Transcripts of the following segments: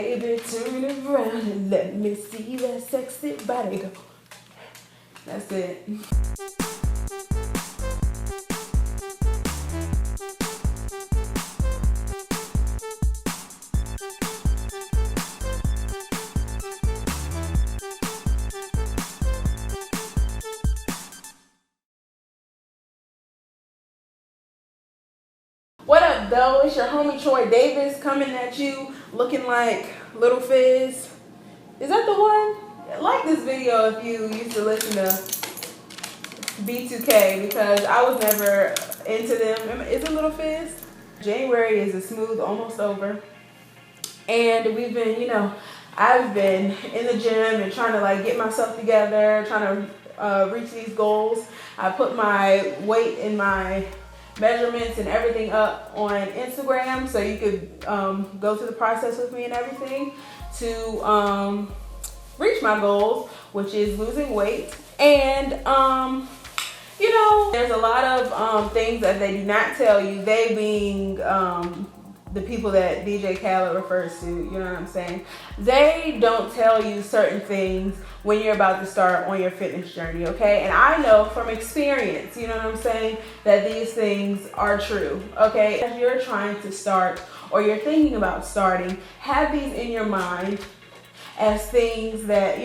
Baby, turn around and let me see that sexy body go. That's it. What up, though? It's your homie Troy Davis coming at you looking like Little Fizz. Is that the one? Like this video if you used to listen to B2K, because I was never into them. Is it Little Fizz? January is a smooth almost over. And we've been, I've been in the gym and trying to like get myself together, trying to reach these goals. I put my weight and my measurements and everything up on Instagram, so you could go through the process with me and everything to reach my goals, which is losing weight. And there's a lot of things that they do not tell you, they being the people that DJ Khaled refers to, you know what I'm saying? They don't tell you certain things when you're about to start on your fitness journey, okay? And I know from experience, you know what I'm saying, that these things are true, okay? As you're trying to start or you're thinking about starting, have these in your mind as things that,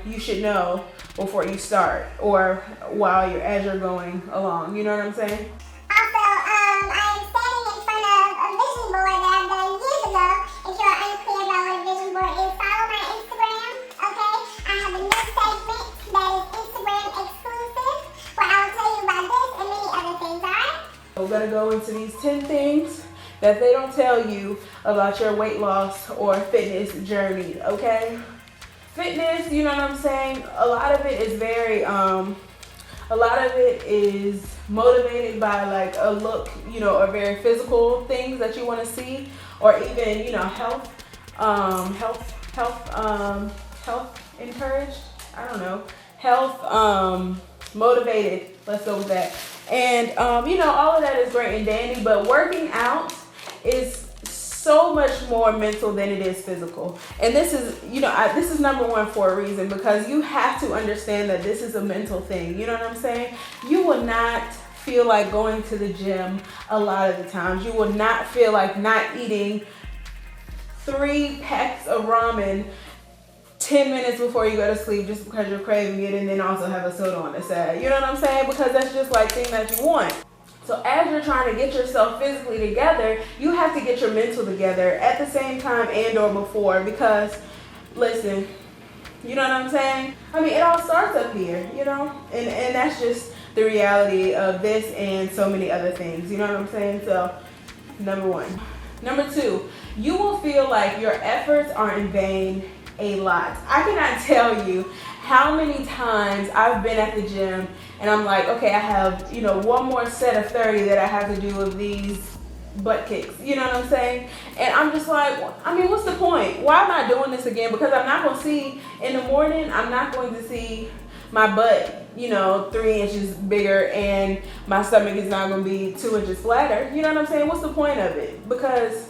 you should know before you start or as you're going along, you know what I'm saying? We're going to go into these 10 things that they don't tell you about your weight loss or fitness journey, okay? Fitness, you know what I'm saying? A lot of it is motivated by like a look, or very physical things that you want to see, or even, health encouraged, I don't know, health motivated, let's go with that. And all of that is great and dandy, but working out is so much more mental than it is physical. And this is, this is number one for a reason, because you have to understand that this is a mental thing. You know what I'm saying? You will not feel like going to the gym a lot of the times. You will not feel like not eating 3 packs of ramen 10 minutes before you go to sleep just because you're craving it, and then also have a soda on the side. You know what I'm saying? Because that's just like thing that you want. So as you're trying to get yourself physically together, you have to get your mental together at the same time and or before, because listen, you know what I'm saying? I mean, it all starts up here, and that's just the reality of this and so many other things, you know what I'm saying? So number one. Number two, you will feel like your efforts are in vain a lot. I cannot tell you how many times I've been at the gym and I'm like, okay, I have, one more set of 30 that I have to do of these butt kicks. You know what I'm saying? And I'm just like, what's the point? Why am I doing this again? Because I'm not going to see, in the morning, I'm not going to see my butt, 3 inches bigger, and my stomach is not going to be 2 inches flatter. You know what I'm saying? What's the point of it? Because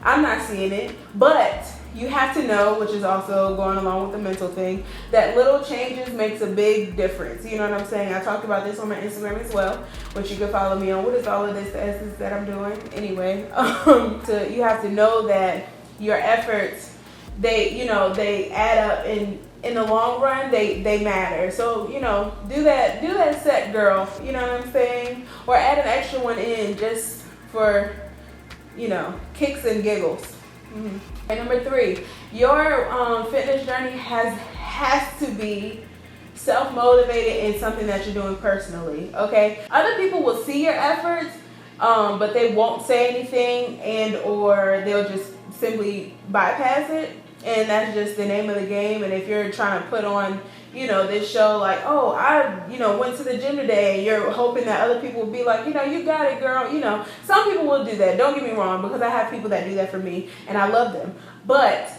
I'm not seeing it. But you have to know, which is also going along with the mental thing, that little changes makes a big difference. You know what I'm saying? I talked about this on my Instagram as well, which you can follow me on. What is all of this, the essence that I'm doing? Anyway, so you have to know that your efforts, they add up, in the long run, they matter. So, do that set, girl. You know what I'm saying? Or add an extra one in just for, kicks and giggles. Mm-hmm. And number 3, your fitness journey has to be self-motivated and something that you're doing personally, okay? Other people will see your efforts, but they won't say anything, and or they'll just simply bypass it, and that's just the name of the game. And if you're trying to put on, this show like, oh, I, went to the gym today, you're hoping that other people will be like, you got it, girl. Some people will do that. Don't get me wrong, because I have people that do that for me, and I love them. But,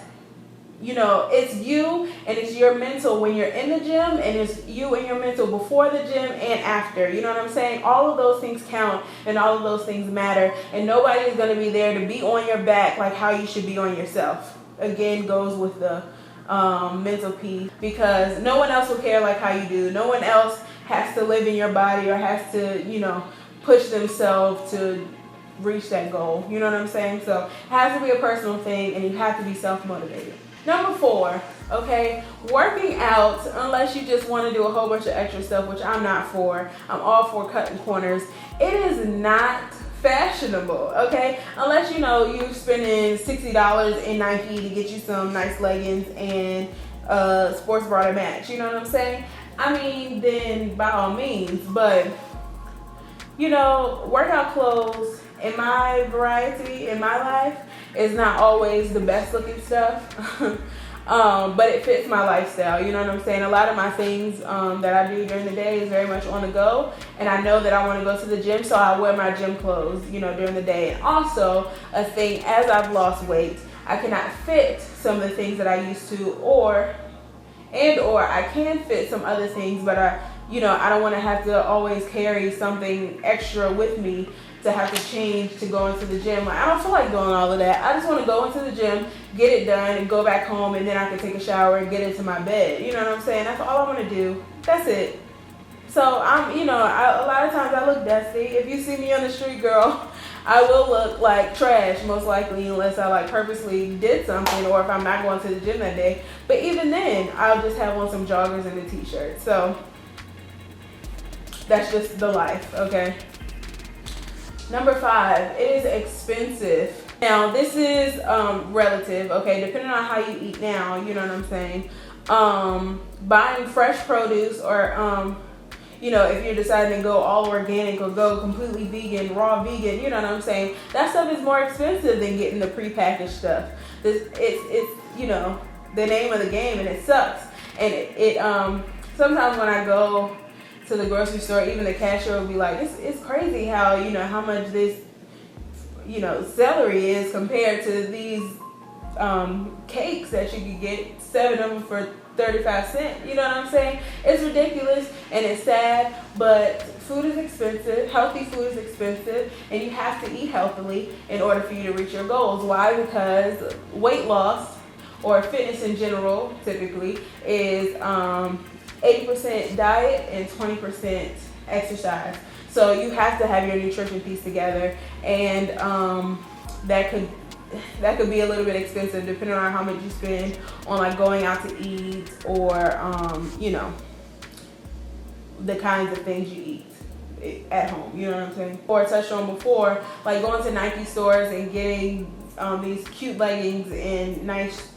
it's you and it's your mental when you're in the gym, and it's you and your mental before the gym and after. You know what I'm saying? All of those things count, and all of those things matter, and nobody is going to be there to be on your back like how you should be on yourself. again goes with the mental peace, because no one else will care like how you do. No one else has to live in your body or has to, you know, push themselves to reach that goal. You know what I'm saying? So it has to be a personal thing, and you have to be self-motivated. Number 4, okay, working out, unless you just want to do a whole bunch of extra stuff, which I'm not for. I'm all for cutting corners. It is not fashionable, okay? Unless, you know, you're spending $60 in Nike to get you some nice leggings and a sports bra to match. You know what I'm saying? I mean, then by all means. But, you know, workout clothes in my variety, in my life, is not always the best looking stuff. But it fits my lifestyle. You know what I'm saying? A lot of my things that I do during the day is very much on the go, and I know that I want to go to the gym, so I wear my gym clothes, you know, during the day. And also a thing, as I've lost weight, I cannot fit some of the things that I used to, or I can fit some other things, but I don't want to have to always carry something extra with me to have to change to go into the gym. Like, I don't feel like doing all of that. I just want to go into the gym, get it done, and go back home, and then I can take a shower and get into my bed. You know what I'm saying? That's all I want to do. That's it. So a lot of times I look dusty. If you see me on the street, girl, I will look like trash, most likely, unless I like purposely did something, or if I'm not going to the gym that day. But even then, I'll just have on some joggers and a t-shirt. So that's just the life, okay? Number 5, it is expensive. Now, this is relative, okay? Depending on how you eat now, you know what I'm saying? Buying fresh produce, or if you're deciding to go all organic or go completely vegan, raw vegan, you know what I'm saying? That stuff is more expensive than getting the prepackaged stuff. It's the name of the game, and it sucks. And it sometimes when I go to the grocery store, even the cashier will be like, it's crazy how much this celery is compared to these cakes that you could get 7 of them for 35 cents. You know what I'm saying? It's ridiculous and it's sad, but food is expensive. Healthy food is expensive, and you have to eat healthily in order for you to reach your goals. Why? Because weight loss, or fitness in general, typically is 80% diet and 20% exercise. So you have to have your nutrition piece together, and that could be a little bit expensive depending on how much you spend on like going out to eat, or the kinds of things you eat at home. You know what I'm saying? Or I touched on before, like going to Nike stores and getting these cute leggings and nice,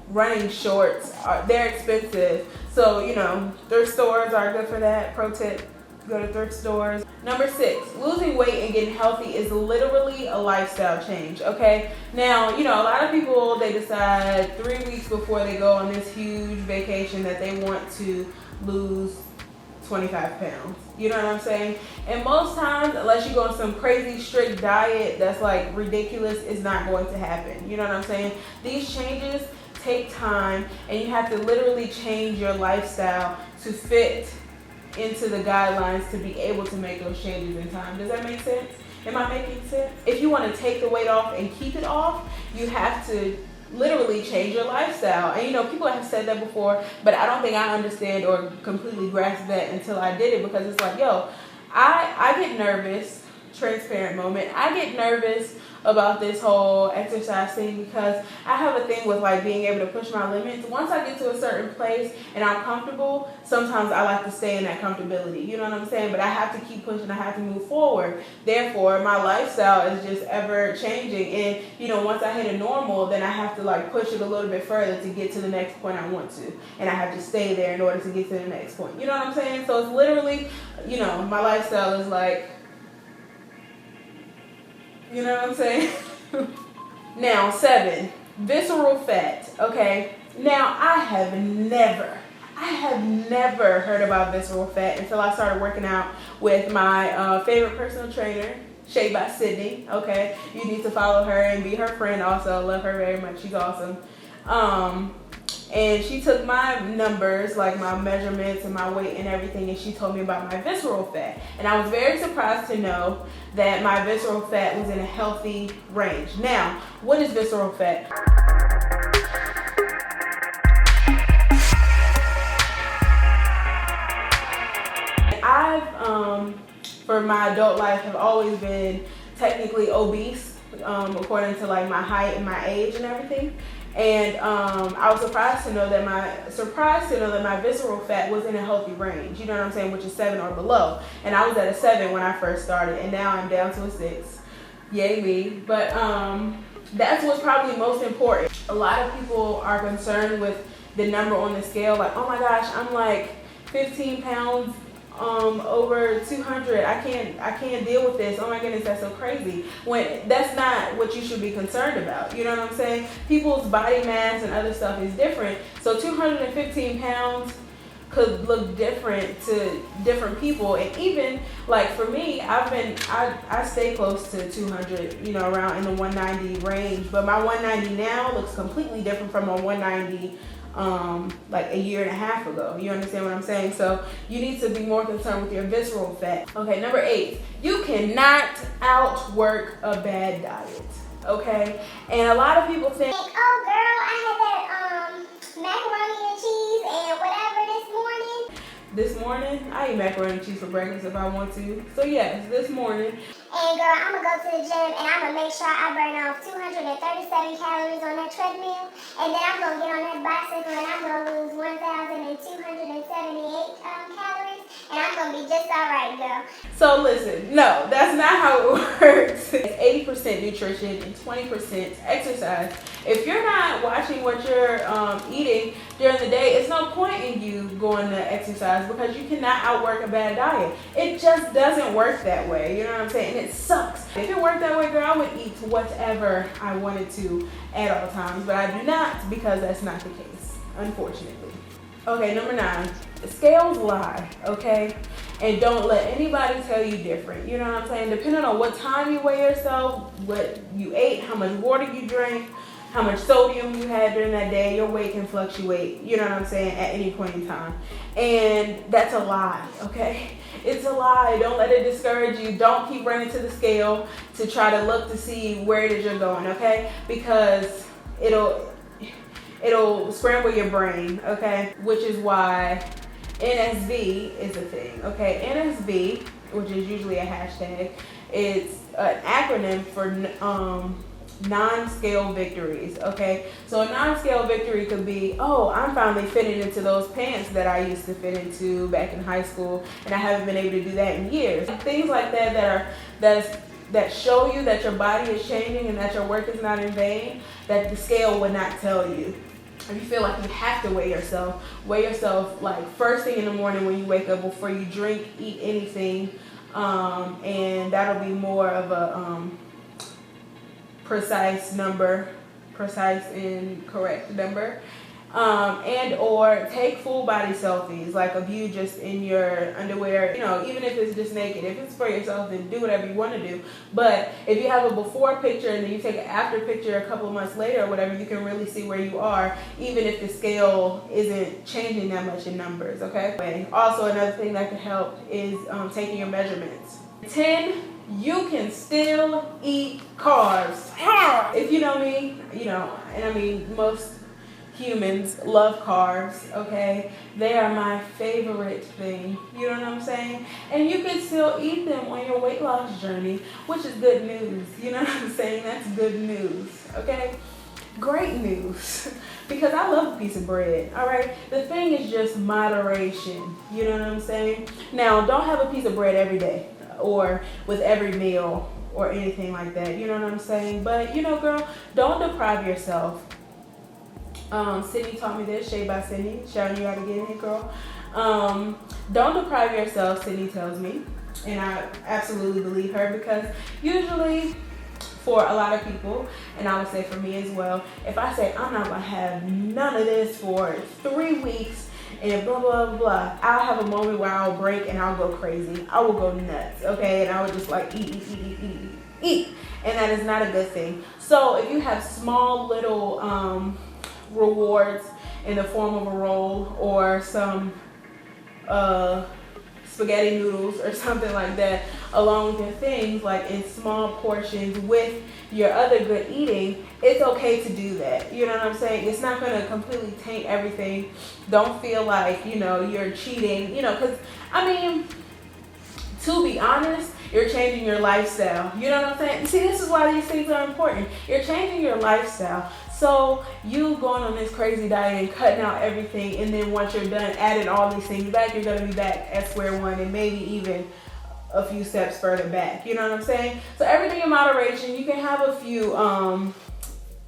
running shorts. They're expensive. So, thrift stores are good for that. Pro tip, go to thrift stores. Number 6, losing weight and getting healthy is literally a lifestyle change, okay? Now, a lot of people, they decide 3 weeks before they go on this huge vacation that they want to lose 25 pounds. You know what I'm saying? And most times, unless you go on some crazy strict diet that's like ridiculous, it's not going to happen. You know what I'm saying? These changes take time, and you have to literally change your lifestyle to fit into the guidelines to be able to make those changes in time. Does that make sense? Am I making sense? If you want to take the weight off and keep it off, you have to literally change your lifestyle. And people have said that before, but I don't think I understand or completely grasp that until I did it, because it's like, I get nervous, transparent moment. I get nervous about this whole exercise thing because I have a thing with like being able to push my limits. Once I get to a certain place and I'm comfortable, sometimes I like to stay in that comfortability. You know what I'm saying? But I have to keep pushing. I have to move forward. Therefore, my lifestyle is just ever changing. And once I hit a normal, then I have to like push it a little bit further to get to the next point I want to. And I have to stay there in order to get to the next point. You know what I'm saying? So it's literally, my lifestyle is like, you know what I'm saying? Now, 7, visceral fat, okay? Now, I have never heard about visceral fat until I started working out with my favorite personal trainer, Shea by Sydney, okay? You need to follow her and be her friend also. I love her very much. She's awesome. And she took my numbers, like my measurements and my weight and everything, and she told me about my visceral fat. And I was very surprised to know that my visceral fat was in a healthy range. Now, what is visceral fat? my adult life have always been technically obese, according to like my height and my age and everything. And I was surprised to know that my visceral fat was in a healthy range. You know what I'm saying, which is 7 or below. And I was at a 7 when I first started, and now I'm down to a 6. Yay me! But that's what's probably most important. A lot of people are concerned with the number on the scale. Like, oh my gosh, I'm like 15 pounds over 200. I can't deal with this. Oh my goodness, that's so crazy. When that's not what you should be concerned about. You know what I'm saying? People's body mass and other stuff is different. So 215 pounds could look different to different people. And even like for me, I stay close to 200, you know, around in the 190 range. But my 190 now looks completely different from my 190 like a year and a half ago. You understand what I'm saying? So you need to be more concerned with your visceral fat. Okay, number 8, you cannot outwork a bad diet. Okay, and a lot of people think, oh girl, I had that macaroni and cheese and whatever this morning. This morning, I eat macaroni and cheese for breakfast if I want to. So yes, this morning. And girl, I'm gonna go to the gym and I'm gonna make sure I burn off 237 calories on that treadmill. And then I'm gonna get on that bicycle and I'm gonna lose 1,278 calories. And I'm gonna be just alright, girl. So listen, no, that's not how it works. It's 80% nutrition and 20% exercise. If you're not watching what you're eating during the day, it's no point in you going to exercise because you cannot outwork a bad diet. It just doesn't work that way. You know what I'm saying? And it sucks. If it worked that way, girl, I would eat whatever I wanted to at all times. But I do not, because that's not the case, unfortunately. Okay, number 9. Scales lie, okay? And don't let anybody tell you different. You know what I'm saying? Depending on what time you weigh yourself, what you ate, how much water you drank, how much sodium you had during that day, your weight can fluctuate, you know what I'm saying, at any point in time. And that's a lie, okay? It's a lie. Don't let it discourage you. Don't keep running to the scale to try to look to see where it is you're going, okay? Because it'll scramble your brain, okay? Which is why NSV is a thing, okay? NSV, which is usually a hashtag, it's an acronym for non-scale victories, okay? So a non-scale victory could be, oh, I'm finally fitting into those pants that I used to fit into back in high school, and I haven't been able to do that in years. Things like that that show you that your body is changing and that your work is not in vain, that the scale would not tell you. If you feel like you have to weigh yourself like first thing in the morning when you wake up, before you drink, eat anything, and that'll be more of a precise and correct number, and or take full body selfies, like of you just in your underwear, you know, even if it's just naked. If it's for yourself, then do whatever you want to do. But if you have a before picture and then you take an after picture a couple of months later or whatever, you can really see where you are, even if the scale isn't changing that much in numbers, okay? Also, another thing that can help is taking your measurements. 10, you can still eat carbs. If you know me, you know, and I mean most humans love carbs, okay? They are my favorite thing, you know what I'm saying? And you can still eat them on your weight loss journey, which is good news, you know what I'm saying? That's good news, okay? Great news, because I love a piece of bread, all right? The thing is just moderation, you know what I'm saying? Now, don't have a piece of bread every day or with every meal or anything like that, you know what I'm saying? But, you know, girl, don't deprive yourself. Sydney taught me this, Shade by Sydney, showing you how to get in it, girl. Don't deprive yourself, Sydney tells me, and I absolutely believe her, because usually for a lot of people, and I would say for me as well, if I say I'm not gonna have none of this for 3 weeks and blah, blah, blah, I'll have a moment where I'll break and I'll go crazy. I will go nuts, okay? And I would just like eat. And that is not a good thing. So if you have small little rewards in the form of a roll or some spaghetti noodles or something like that, along with your things, like in small portions with your other good eating, it's okay to do that. You know what I'm saying? It's not going to completely taint everything. Don't feel like, you know, you're cheating, you know, because, I mean, to be honest, you're changing your lifestyle. You know what I'm saying? See, this is why these things are important. You're changing your lifestyle. So you going on this crazy diet and cutting out everything, and then once you're done adding all these things back, you're gonna be back at square one and maybe even a few steps further back. You know what I'm saying? So everything in moderation. You can have a few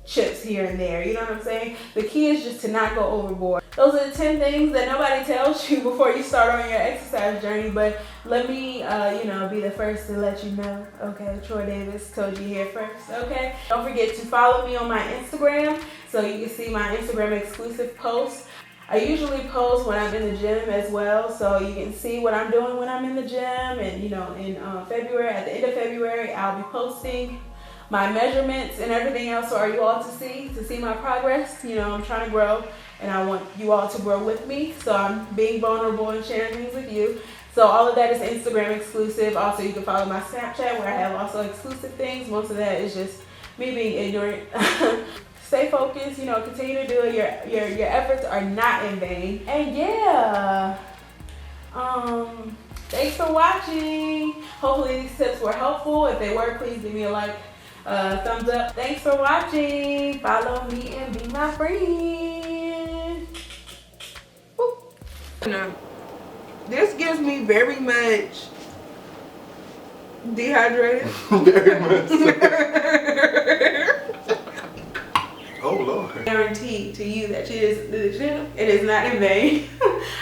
chips here and there. You know what I'm saying? The key is just to not go overboard. Those are the 10 things that nobody tells you before you start on your exercise journey, but let me, be the first to let you know. Okay, Troy Davis told you here first. Okay, don't forget to follow me on my Instagram so you can see my Instagram exclusive posts. I usually post when I'm in the gym as well, so you can see what I'm doing when I'm in the gym. And in February, at the end of February, I'll be posting my measurements and everything else for you all to see my progress. I'm trying to grow, and I want you all to grow with me. So I'm being vulnerable and sharing things with you. So all of that is Instagram exclusive. Also, you can follow my Snapchat where I have also exclusive things. Most of that is just me being ignorant. Stay focused, continue to do it. Your efforts are not in vain. And yeah, thanks for watching. Hopefully these tips were helpful. If they were, please give me a like, thumbs up. Thanks for watching. Follow me and be my friend. Woo. No, this gives me very much dehydrated. Very much. Oh Lord. Guarantee to you that it is not in vain.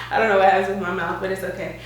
I don't know what happens with my mouth, but it's okay.